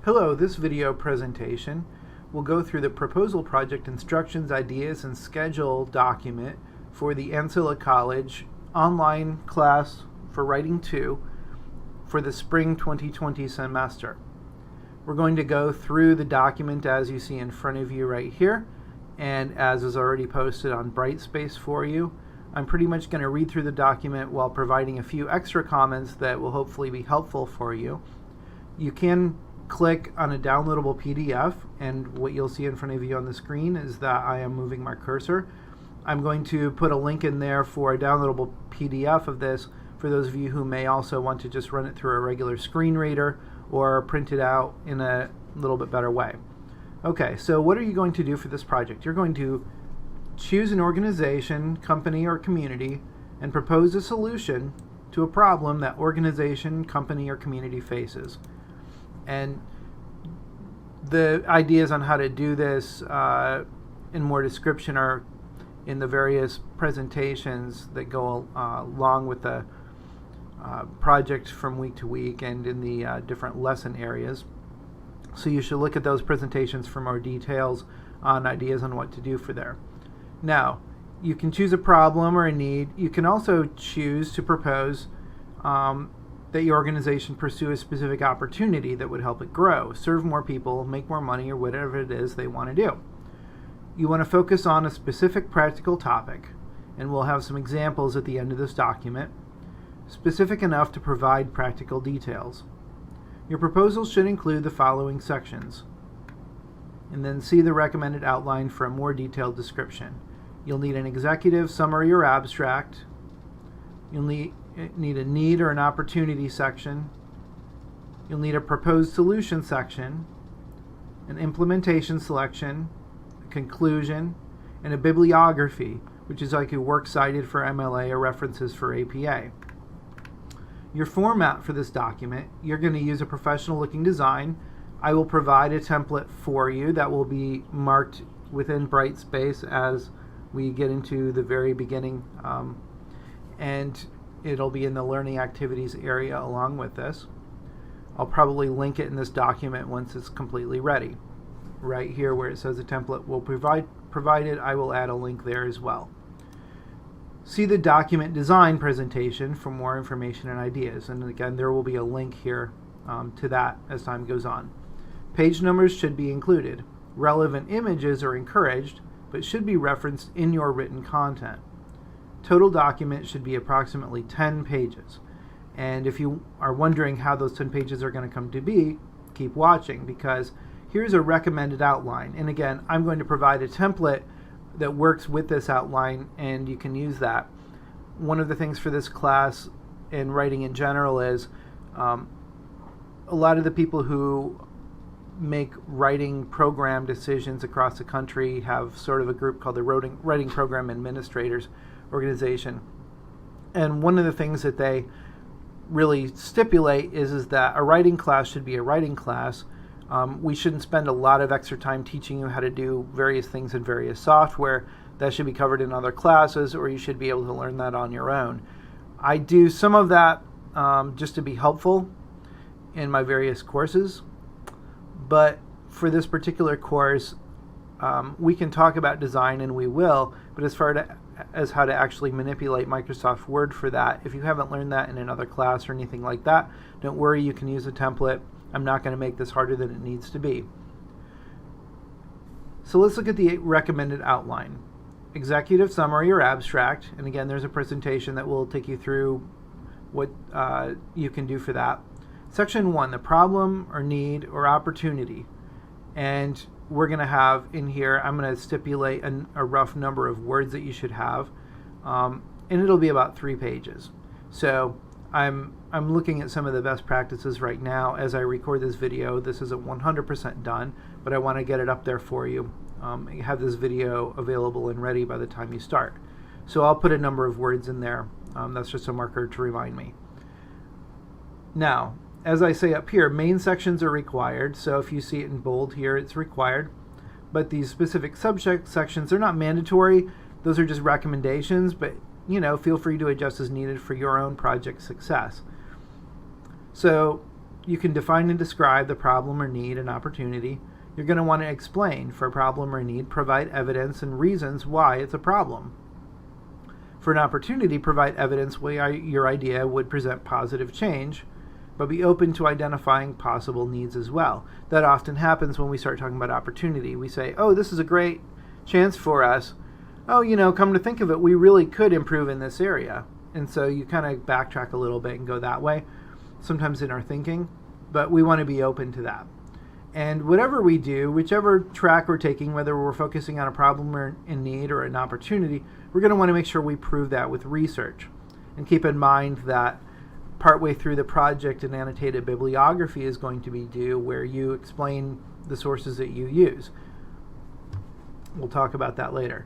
Hello, this video presentation will go through the proposal project instructions, ideas, and schedule document for the Ancilla College online class for Writing 2 for the spring 2020 semester. We're going to go through the document as you see in front of you right here, and as is already posted on Brightspace for you. I'm pretty much going to read through the document while providing a few extra comments that will hopefully be helpful for you. You can click on a downloadable PDF, and what you'll see in front of you on the screen is that I am moving my cursor. I'm going to put a link in there for a downloadable PDF of this for those of you who may also want to just run it through a regular screen reader or print it out in a little bit better way. Okay, so what are you going to do for this project? You're going to choose an organization, company, or community and propose a solution to a problem that organization, company, or community faces. And the ideas on how to do this in more description are in the various presentations that go along with the project from week to week and in the different lesson areas. So you should look at those presentations for more details on ideas on what to do for there. Now, you can choose a problem or a need. You can also choose to propose that your organization pursue a specific opportunity that would help it grow, serve more people, make more money, or whatever it is they want to do. You want to focus on a specific practical topic, and we'll have some examples at the end of this document, specific enough to provide practical details. Your proposal should include the following sections, and then see the recommended outline for a more detailed description. You'll need an executive summary or abstract. You'll need a need or an opportunity section. You'll need a proposed solution section, an implementation selection, a conclusion, and a bibliography, which is like a works cited for MLA or references for APA. Your format for this document, you're going to use a professional looking design. I will provide a template for you that will be marked within Brightspace as we get into the very beginning, and it'll be in the learning activities area along with this. I'll probably link it in this document once it's completely ready. Right here where it says the template will provided, I will add a link there as well. See the document design presentation for more information and ideas, and again there will be a link here to that as time goes on. Page numbers should be included. Relevant images are encouraged, but should be referenced in your written content. Total document should be approximately 10 pages. And if you are wondering how those 10 pages are going to come to be, keep watching, because here's a recommended outline. And again, I'm going to provide a template that works with this outline, and you can use that. One of the things for this class and writing in general is a lot of the people who make writing program decisions across the country have sort of a group called the Writing Program Administrators organization. And one of the things that they really stipulate is that a writing class should be a writing class. We shouldn't spend a lot of extra time teaching you how to do various things in various software. That should be covered in other classes, or you should be able to learn that on your own. I do some of that just to be helpful in my various courses, but for this particular course, we can talk about design, and we will, but as far as how to actually manipulate Microsoft Word for that, if you haven't learned that in another class or anything like that, don't worry, you can use a template. I'm not going to make this harder than it needs to be. So let's look at the recommended outline. Executive summary or abstract, and again there's a presentation that will take you through what you can do for that. Section 1, the problem or need or opportunity. And we're going to have in here, I'm going to stipulate a rough number of words that you should have, and it'll be about 3 pages. So I'm looking at some of the best practices right now as I record this video. This isn't 100% done, but I want to get it up there for you. Have this video available and ready by the time you start. So I'll put a number of words in there. That's just a marker to remind me. Now, as I say up here, main sections are required, so if you see it in bold here, it's required. But these specific subject sections are not mandatory. Those are just recommendations, but you know, feel free to adjust as needed for your own project success. So you can define and describe the problem or need and opportunity. You're going to want to explain for a problem or need, provide evidence and reasons why it's a problem. For an opportunity, provide evidence why your idea would present positive change, but be open to identifying possible needs as well. That often happens when we start talking about opportunity. We say, oh, this is a great chance for us. Oh, come to think of it, we really could improve in this area. And so you kind of backtrack a little bit and go that way, sometimes in our thinking, but we want to be open to that. And whatever we do, whichever track we're taking, whether we're focusing on a problem or in need or an opportunity, we're going to want to make sure we prove that with research. And keep in mind that partway through the project, an annotated bibliography is going to be due where you explain the sources that you use. We'll talk about that later.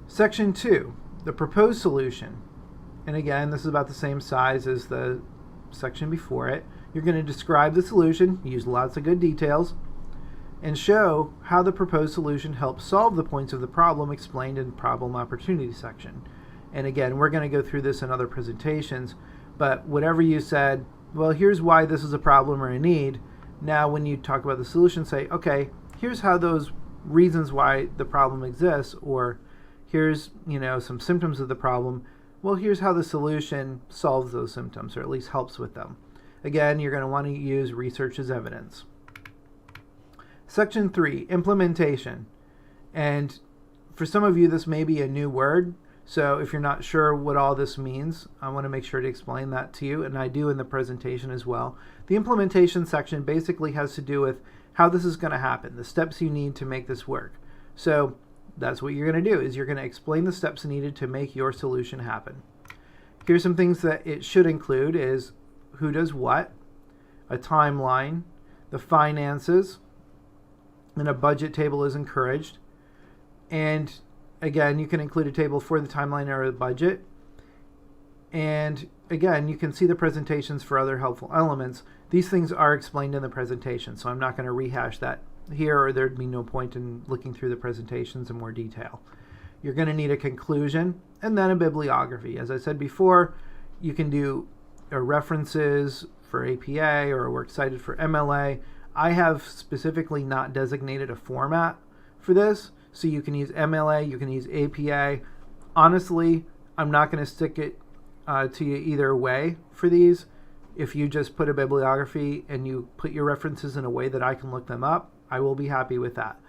Section 2, the proposed solution. And again, this is about the same size as the section before it. You're going to describe the solution, use lots of good details, and show how the proposed solution helps solve the points of the problem explained in problem opportunity section. And again, we're going to go through this in other presentations, but whatever you said, well, here's why this is a problem or a need. Now when you talk about the solution, say, okay, here's how those reasons why the problem exists, or here's, some symptoms of the problem. Well, here's how the solution solves those symptoms, or at least helps with them. Again, you're going to want to use research as evidence. Section 3, implementation. And for some of you, this may be a new word. So if you're not sure what all this means, I want to make sure to explain that to you, and I do in the presentation as well. The implementation section basically has to do with how this is going to happen, the steps you need to make this work. So that's what you're going to do, is you're going to explain the steps needed to make your solution happen. Here's some things that it should include is who does what, a timeline, the finances, and a budget table is encouraged. And again, you can include a table for the timeline or the budget. And again, you can see the presentations for other helpful elements. These things are explained in the presentation, so I'm not going to rehash that here, or there'd be no point in looking through the presentations in more detail. You're going to need a conclusion and then a bibliography. As I said before, you can do references for APA or a works cited for MLA. I have specifically not designated a format for this, so you can use MLA, you can use APA. Honestly, I'm not going to stick it to you either way for these. If you just put a bibliography and you put your references in a way that I can look them up, I will be happy with that.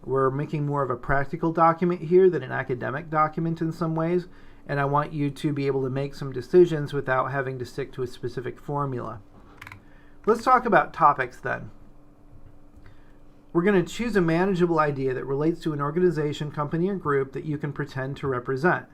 We're making more of a practical document here than an academic document in some ways, and I want you to be able to make some decisions without having to stick to a specific formula. Let's talk about topics then. We're going to choose a manageable idea that relates to an organization, company, or group that you can pretend to represent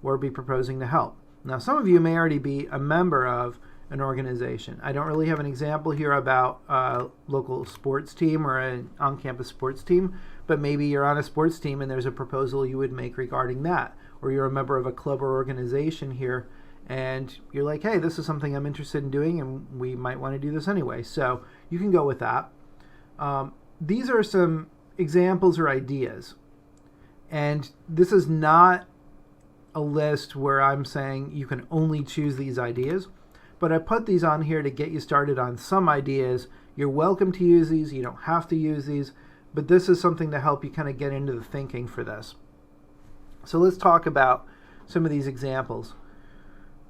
or be proposing to help. Now, some of you may already be a member of an organization. I don't really have an example here about a local sports team or an on-campus sports team, but maybe you're on a sports team and there's a proposal you would make regarding that. Or you're a member of a club or organization here and you're like, hey, this is something I'm interested in doing and we might want to do this anyway. So you can go with that. These are some examples or ideas. And this is not a list where I'm saying you can only choose these ideas, but I put these on here to get you started on some ideas. You're welcome to use these. You don't have to use these, but this is something to help you kind of get into the thinking for this. So let's talk about some of these examples.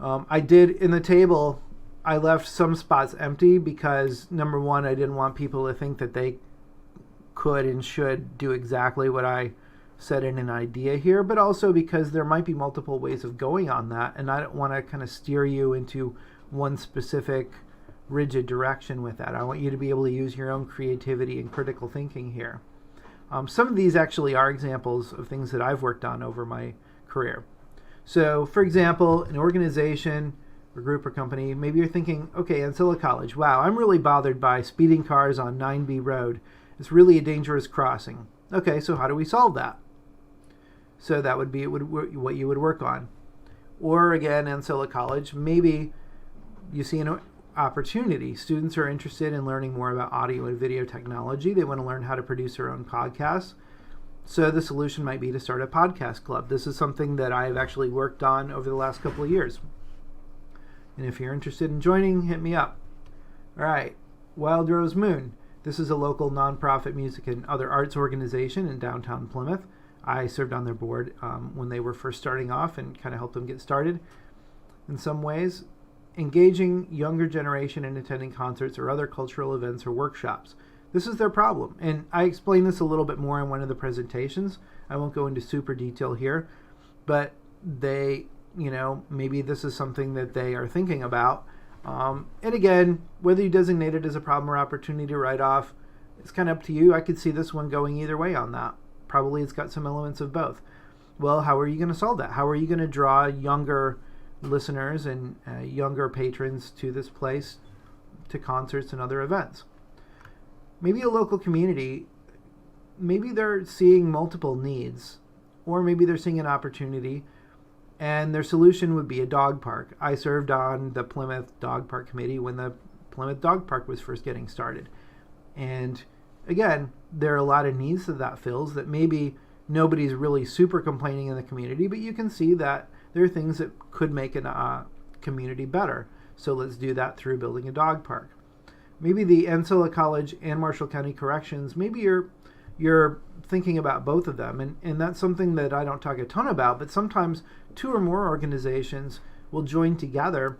I did in the table, I left some spots empty because number one, I didn't want people to think that they could and should do exactly what I said in an idea here, but also because there might be multiple ways of going on that, and I don't want to kind of steer you into one specific rigid direction with that. I want you to be able to use your own creativity and critical thinking here. Some of these actually are examples of things that I've worked on over my career. So, for example, an organization or group or company, maybe you're thinking, okay, Ancilla College, wow, I'm really bothered by speeding cars on 9B Road. It's really a dangerous crossing. Okay, so how do we solve that? So that would be what you would work on. Or again, Ancilla College, maybe you see an opportunity. Students are interested in learning more about audio and video technology. They want to learn how to produce their own podcasts. So the solution might be to start a podcast club. This is something that I've actually worked on over the last couple of years. And if you're interested in joining, hit me up. All right. Wild Rose Moon. This is a local nonprofit music and other arts organization in downtown Plymouth. I served on their board when they were first starting off and kind of helped them get started. In some ways, engaging younger generation in attending concerts or other cultural events or workshops. This is their problem. And I explained this a little bit more in one of the presentations. I won't go into super detail here, but they, maybe this is something that they are thinking about. And again, whether you designate it as a problem or opportunity to write off, it's kind of up to you. I could see this one going either way on that. Probably it's got some elements of both. Well, how are you going to solve that? How are you going to draw younger listeners and younger patrons to this place, to concerts and other events? Maybe a local community, maybe they're seeing multiple needs, or maybe they're seeing an opportunity, and their solution would be a dog park. I served on the Plymouth Dog Park Committee when the Plymouth Dog Park was first getting started. And again, there are a lot of needs that fills that maybe nobody's really super complaining in the community, but you can see that there are things that could make a community better. So let's do that through building a dog park. Maybe the Ancilla College and Marshall County Corrections, maybe you're thinking about both of them, and that's something that I don't talk a ton about, but sometimes two or more organizations will join together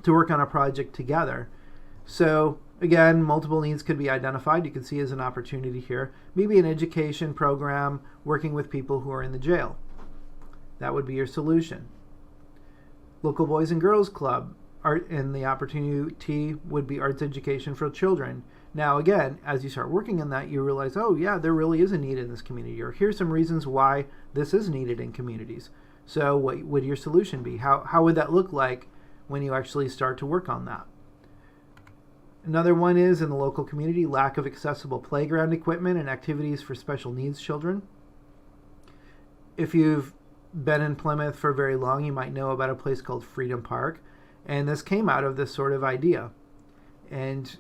to work on a project together. So again, multiple needs could be identified. You can see as an opportunity here. Maybe an education program working with people who are in the jail. That would be your solution. Local Boys and Girls Club, art, and the opportunity would be arts education for children. Now again, as you start working on that, you realize, oh yeah, there really is a need in this community, or here's some reasons why this is needed in communities. So what would your solution be? How would that look like when you actually start to work on that? Another one is, in the local community, lack of accessible playground equipment and activities for special needs children. If you've been in Plymouth for very long, you might know about a place called Freedom Park, and this came out of this sort of idea. And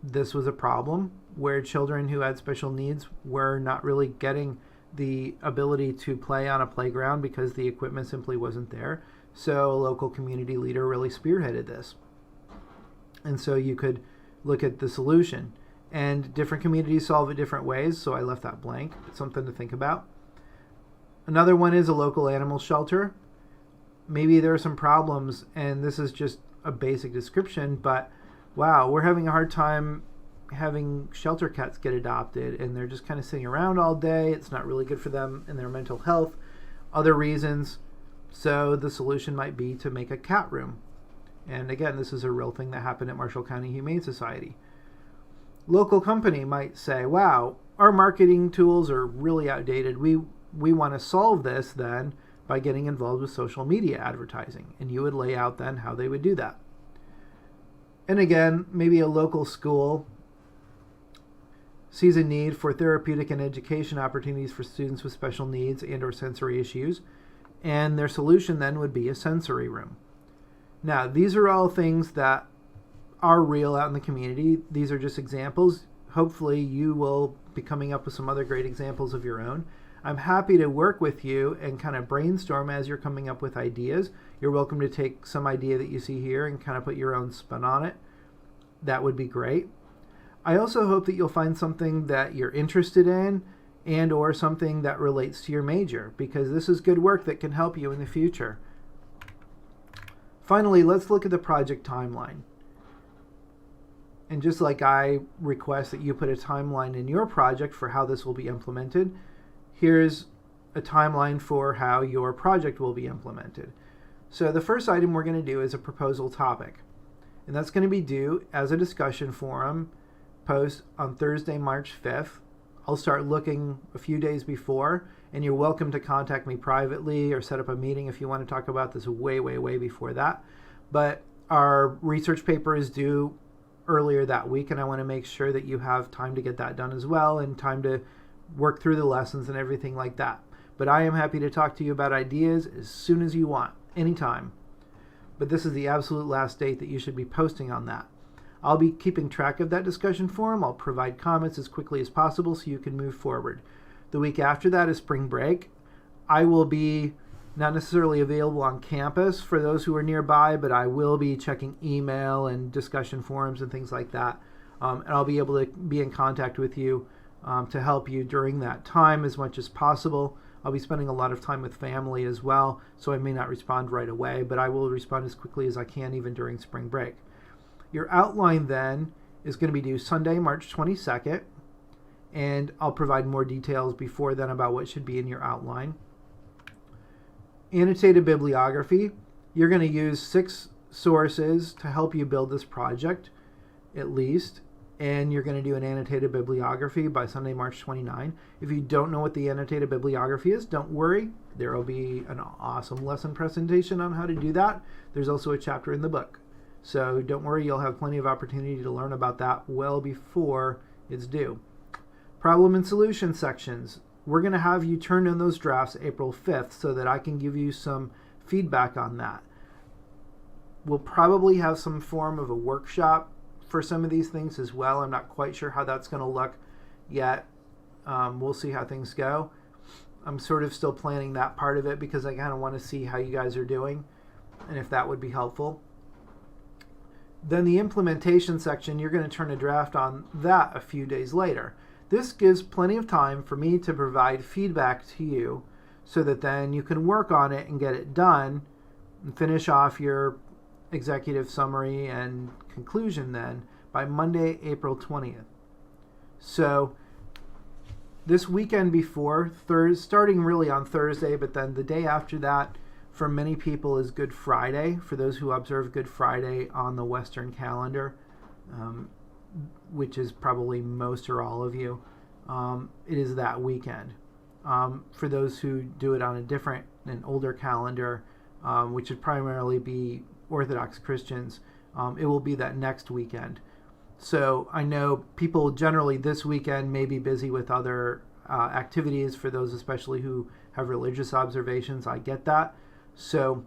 this was a problem where children who had special needs were not really getting the ability to play on a playground because the equipment simply wasn't there. So a local community leader really spearheaded this. And so you could look at the solution. And different communities solve it different ways, so I left that blank. It's something to think about. Another one is a local animal shelter. Maybe there are some problems, and this is just a basic description, but wow, we're having a hard time having shelter cats get adopted, and they're just kind of sitting around all day. It's not really good for them and their mental health. Other reasons. So the solution might be to make a cat room. And again, this is a real thing that happened at Marshall County Humane Society. Local company might say, wow, our marketing tools are really outdated. We want to solve this then by getting involved with social media advertising. And you would lay out then how they would do that. And again, maybe a local school sees a need for therapeutic and education opportunities for students with special needs and or sensory issues. And their solution then would be a sensory room. Now, these are all things that are real out in the community. These are just examples. Hopefully you will be coming up with some other great examples of your own. I'm happy to work with you and kind of brainstorm as you're coming up with ideas. You're welcome to take some idea that you see here and kind of put your own spin on it. That would be great. I also hope that you'll find something that you're interested in and or something that relates to your major, because this is good work that can help you in the future. Finally, let's look at the project timeline. And just like I request that you put a timeline in your project for how this will be implemented, here's a timeline for how your project will be implemented. So the first item we're going to do is a proposal topic. And that's going to be due as a discussion forum post on Thursday, March 5th. I'll start looking a few days before, and you're welcome to contact me privately or set up a meeting if you want to talk about this way before that. But our research paper is due earlier that week, and I want to make sure that you have time to get that done as well and time to work through the lessons and everything like that. But I am happy to talk to you about ideas as soon as you want, anytime. But this is the absolute last date that you should be posting on that. I'll be keeping track of that discussion forum. I'll provide comments as quickly as possible so you can move forward. The week after that is spring break. I will be Not necessarily available on campus for those who are nearby, but I will be checking email and discussion forums and things like that. And I'll be able to be in contact with you to help you during that time as much as possible. I'll be spending a lot of time with family as well, so I may not respond right away, but I will respond as quickly as I can even during spring break. Your outline then is going to be due Sunday, March 22nd, and I'll provide more details before then about what should be in your outline. Annotated bibliography. You're going to use 6 sources to help you build this project, at least, and you're going to do an annotated bibliography by Sunday, March 29. If you don't know what the annotated bibliography is, don't worry. There will be an awesome lesson presentation on how to do that. There's also a chapter in the book. So don't worry, you'll have plenty of opportunity to learn about that well before it's due. Problem and solution sections. We're going to have you turn in those drafts April 5th so that I can give you some feedback on that. We'll probably have some form of a workshop for some of these things as well. I'm not quite sure how that's going to look yet. We'll see how things go. I'm sort of still planning that part of it because I kind of want to see how you guys are doing and if that would be helpful. Then the implementation section, you're going to turn a draft on that a few days later. This gives plenty of time for me to provide feedback to you so that then you can work on it and get it done and finish off your executive summary and conclusion then by Monday, April 20th. So this weekend before, starting really on Thursday, but then the day after that for many people is Good Friday, for those who observe Good Friday on the Western calendar, which is probably most or all of you. It is that weekend. For those who do it on an older calendar, which would primarily be Orthodox Christians, it will be that next weekend. So I know people generally this weekend may be busy with other activities for those especially who have religious observations. I get that. So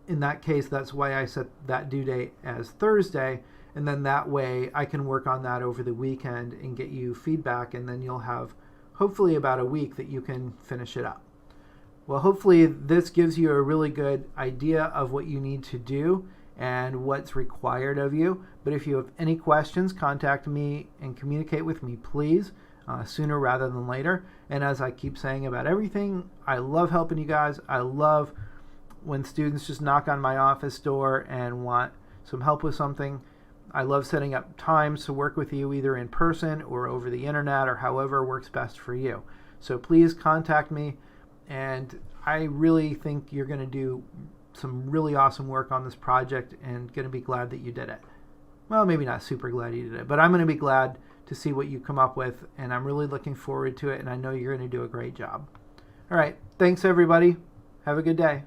in that case, that's why I set that due date as Thursday. And then that way I can work on that over the weekend and get you feedback. And then you'll have hopefully about a week that you can finish it up. Well, hopefully this gives you a really good idea of what you need to do and what's required of you. But if you have any questions, contact me and communicate with me, please, sooner rather than later. And as I keep saying about everything, I love helping you guys. I love when students just knock on my office door and want some help with something. I love setting up times to work with you either in person or over the internet or however works best for you. So please contact me, and I really think you're going to do some really awesome work on this project and going to be glad that you did it. Well, maybe not super glad you did it, but I'm going to be glad to see what you come up with, and I'm really looking forward to it, and I know you're going to do a great job. All right, thanks everybody. Have a good day.